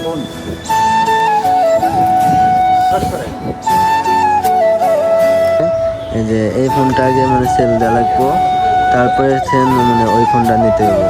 Phone এই যে এই ফোনটা আগে মানে সেল দেওয়া লাগবো, তারপরে মানে ওই ফোনটা নিতে হবে।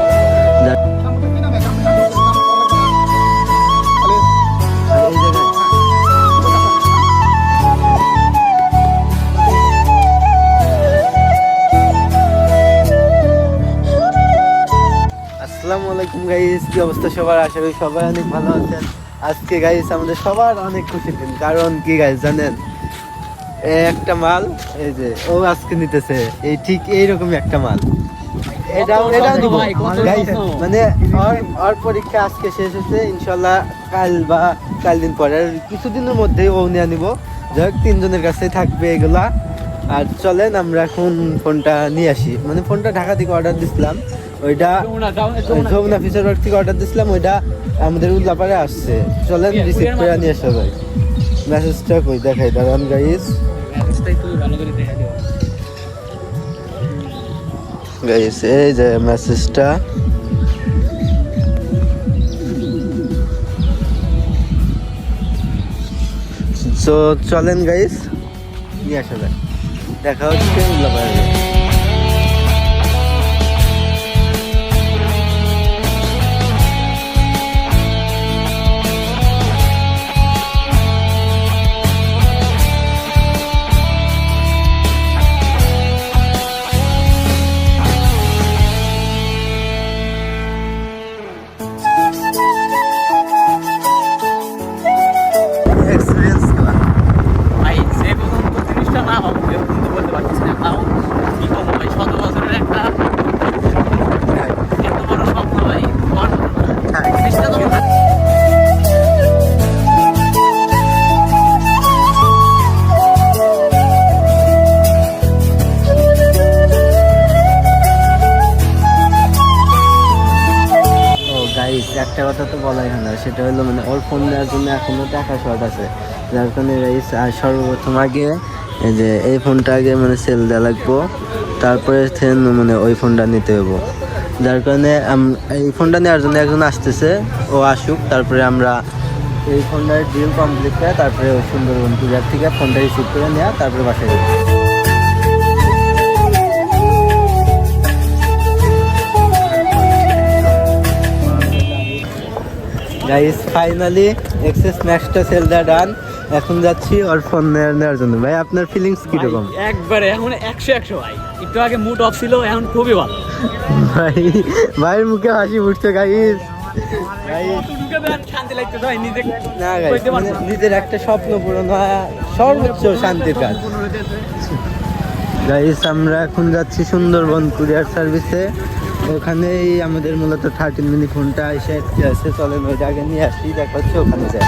আসসালামু আলাইকুম গাইস, কি অবস্থা সবার? আশা করি সবাই অনেক ভালো আছেন। আজকে গাইস আমাদের সবার অনেক খুশির দিন, কারণ কি গাইস জানেন, একটা মাল এই যে ও আজকে নিতেছে, এই ঠিক এইরকমই একটা মাল। এটাও দিব গাইস, মানে ওর পরীক্ষা আজকে শেষ হচ্ছে, ইনশাল্লাহ কাল বা কাল দিন পরে আর কিছুদিনের মধ্যেই ও নিয়ে নিব। যাই হোক, তিনজনের কাছে থাকবে এগুলা। আর চলেন আমরা এখন ফোনটা নিয়ে আসি। মানে ফোনটা ঢাকা থেকে অর্ডার দিছিলাম, ওইটা যমুনা ফিচার ওয়ার্ক থেকে অর্ডার দিছিলাম, ওইটা আমাদের উল্লাপাড়ে আসছে। চলেন রিসিভ করে নিয়ে আসা যায়। মেসেজটা কই দেখাই, দাঁড়ান গাইস। গাইস এই যে মেসেজটা, তো চলেন গাইস নিয়ে আসা যায়। দেখা হচ্ছে উল্লাপাড়ে। একটা কথা তো বলাই হয় না, সেটা হলো মানে ওর ফোন নেওয়ার জন্য এখনো টাকা শর্ট আছে, যার কারণে গাইস সর্বপ্রথম আগে এই যে এই ফোনটা আগে মানে সেল দেওয়া লাগবো, তারপরে মানে ওই ফোনটা নিতে হবো। যার কারণে এই ফোনটা নেওয়ার জন্য একজন আসতেছে, ও আসুক, তারপরে আমরা এই ফোনটার ডিল কমপ্লিট করে তারপরে ওই সুন্দরবন পূজার থেকে ফোনটা রিসিভ করে নেওয়া, তারপরে বাসায় যাবো। গাইস ফাইনালি এক্সেস ম্যাক্সটা সেল দেওয়া ডান। এখন যাচ্ছি ওর ফোন নেওয়ার জন্য। ভাই আপনার ফিলিংস কিরকম? একবারে এখন 100 ভাই। একটু আগে মুড অফ ছিল, এখন খুবই ভালো ভাই। ভাইয়ের মুখে হাসি উঠছে গাইস। শান্তি লাগতেছে ভাই, না গাইস, মানে নিজের একটা স্বপ্ন পূরণ হয় সর্বোচ্চ শান্তির কাজ। গাইস আমরা এখন যাচ্ছি সুন্দরবন কুরিয়ার সার্ভিসে, ওখানেই আমাদের মূলত 13 মিনি ফোনটা এসে আছে। চলেন ওই জায়গায় নিয়ে আসি, দেখা হচ্ছে ওখানে যাই।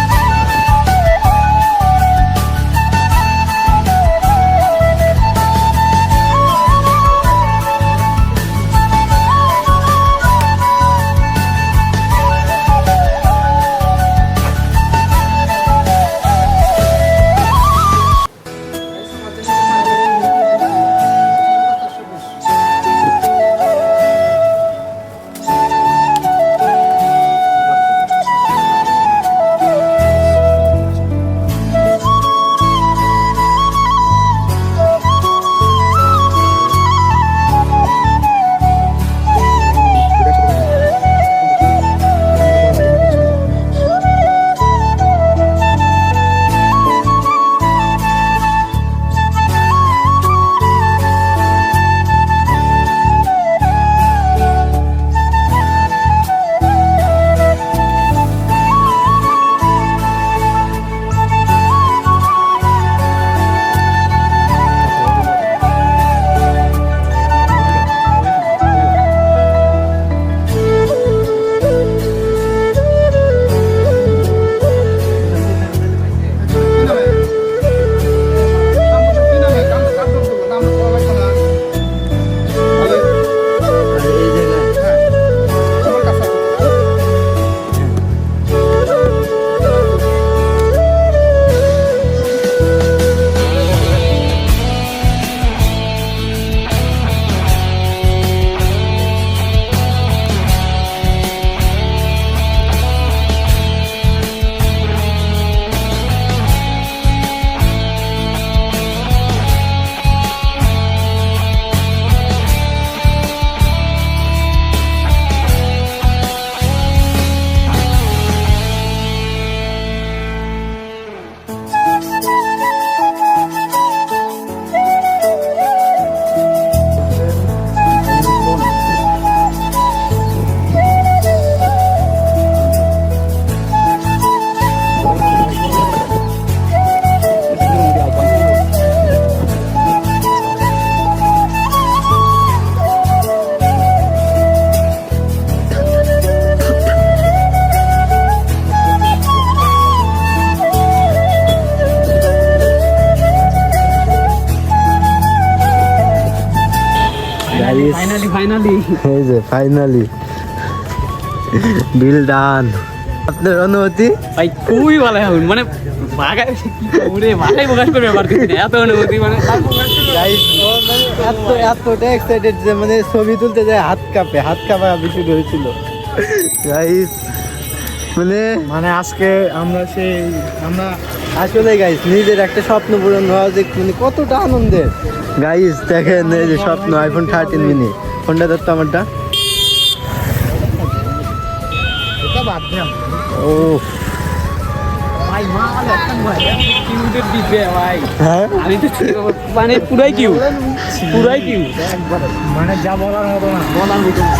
গাইস, ফাইনালি এই যে ফাইনালি বিল ডান। আপনার অনুভূতি? ভাই খুবই ভালো এখন মানে বাগায় পুরে ভালোই প্রকাশ করবে পারতেছি না এত অনুভূতি মানে গাইস এতটা এক্সাইটেড যে মানে ছবি তুলতে যায় হাত কাঁপা বেশি হয়েছিল গাইস। মানে আজকে আমরা আসলে গাইস নিজের একটা স্বপ্ন পূরণ হওয়া যে মানে কতটা আনন্দের। গাইস দেখেন এই যে স্বপ্ন আইফোন 13 মিনি। ফোনটা ধরতো আমারটা। এটা বাদ দিলাম। ও ভাই মাল একটা ভাই কিউটের দিবে ভাই হ্যাঁ আমি তো মানে পুরাই কিউ একবার মানে যা বলার মতো না। বলার মতো না।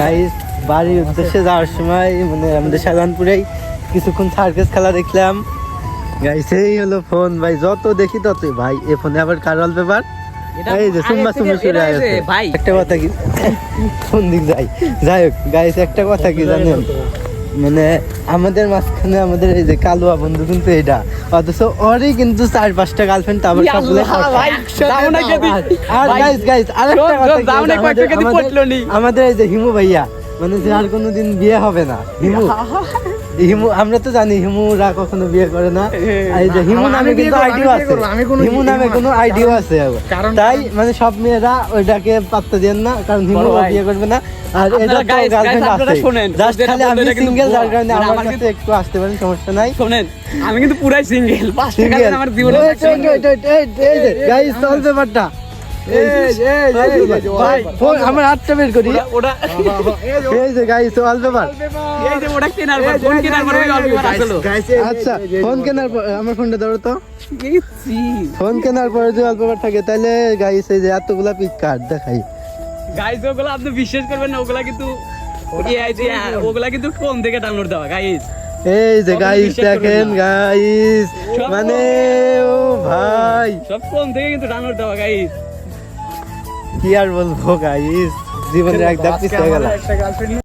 গাইস বাড়ির উদ্দেশ্যে যাওয়ার সময় মানে আমাদের শাহজাহানপুরেই কিছুক্ষণ সার্কাস খেলা দেখলাম। গাইস এই হলো ফোন ভাই, যত দেখি ততই ভাই এ ফোনে আবার কারল পেপার এই যে সুম্মা সুম্মা শুরু হয়ে গেছে। ভাই একটা কথা কি কোন দিক যাই হোক গাইস একটা কথা কি জানেন, মানে আমাদের মাঝখানে আমাদের এই যে কালুয়া বন্ধু কিন্তু এটা, অথচ ওরই কিন্তু 4-5টা গার্লফ্রেন্ড তারপর সবগুলো ভাই যাও না কেদি আর গাইস আরেকটা কথা কি যাও না জানেন? কয়েকটা কেদি পটলো নি আমাদের এই যে হিমু ভাইয়া মানে যে আর কোনোদিন বিয়ে হবে না। হিমু আমরা তো জানি হিমুরা কখনো বিয়ে করে না। এই যে হিমু নামে কিন্তু আইডিও আছে, হিমু নামে কোনো আইডিও আছে। তাই মানে সব মেয়েরা ওইটাকে পাত্তা দেন না, কারণ হিমু বিয়ে করবে না। আর এটা তো গার্লফ্রেন্ড আছে, জাস্ট খালি আমি সিঙ্গেল, যার কারণে আমার কাছে একটু আসতে পারেন, সমস্যা নাই। শুনেন আমি কিন্তু পুরাই সিঙ্গেল 5 টাকা আমার জীবনে গাইস চল ব্যাপারটা আমার হাতটা বের করি। ওটা এই যে গাইস চল ব্যাপার। এই যে ওটা কেনার পর ফোন কেনার পর ওই অল্প আসলো আচ্ছা ফোন কেনার পর আমার ফোনটা ধরো তো। গেছি ফোন কেনার পরে যদি অল্প থাকে তাহলে গাইস এই যে এতগুলা পিক কার্ড দেখাই। গাইস ওগুলা আপনি বিশ্বাস করবেন না, ওগুলা কিন্তু ওগুলা কিন্তু ফোন থেকে ডাউনলোড দেওয়া গাইস। এই যে কখনো গাইস বিশ্বাস করবেন দেখেন না। গাইস মানে ও ভাই সব ফোন থেকে কিন্তু ডাউনলোড দেওয়া গাইস। কি আর বলবো গাইস, জীবনের একদম পিছিয়ে গেল। একটা গার্লফ্রেন্ড